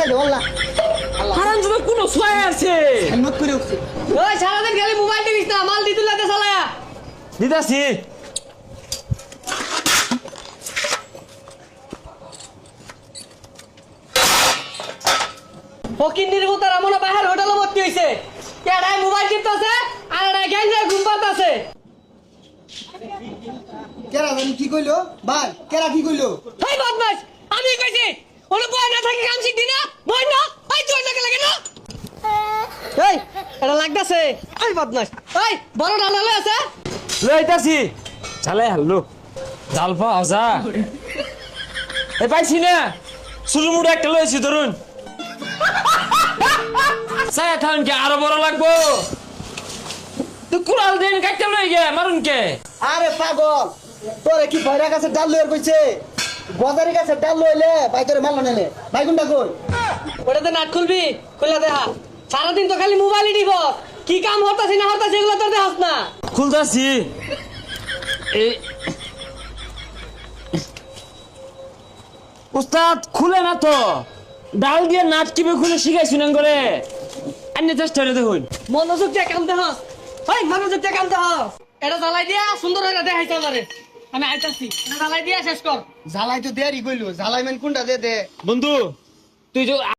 দে আল্লাহ হারাম জন্য কোন ছয় আছে হিম্মত করে উঠছে ওই সারাদিন খালি মোবাইল টিপিস না মাল দিতুলাতে চালায়া দিদাসি ফকির নির্ভতার আমন বাহির হোটেলে ভর্তি হইছে কেডাই মোবাইল টিপতাছে আর এডাই গেঞ্জে ঘুম পাড়তাছে কেরা জানি কি কইলো ভাই কেরা কি কইলো হেই বদমাশ আমি কইছি ওরে বয় না থাকি কাম শিখবি না বয় না এই তোর লাগে না এই এটা লাগতাছে এই বদমাশ এই বড় ডালে আছে লইতাছি চালে হাল্লো জাল পাওয়া যা এ পাইছি না শুধু মুড়ে একটা লইছি ধরুন সায়া থান কে আরো বড় লাগবো তুই কুড়াল দিন কাটতে লই গে মারুন কে আরে পাগল তোরে কি ভয়রা কাছে ডাল লইর কইছে গজারি কাছে ডাল লইলে ভাই তোরে মারলো নেলে ভাই কোনটা কই ওটাতে নাট খুলবি খুলে দেখা সারাদিন তো খালি মোবাইলই দিব কি কাম হতাছি না হতাছি এগুলো তোর দেখাস না খুলতাছি এই উস্তাদ খুলে না তো ডাল দিয়ে নাট কিভাবে খুলে শিখাইছি না করে আন্নে চেষ্টা করে দেখুন মনোযোগ দিয়ে কাম দেখাস ওই মনোযোগ দিয়ে কাম দেখাস এটা জ্বালাই দিয়া সুন্দর হয়ে দেখাইছে আমারে আমি আইতাছি এটা জ্বালাই দিয়া শেষ কর ঝালাই তো দেরি কইলো ঝালাই মেন কোনটা দে দে বন্ধু তুই যে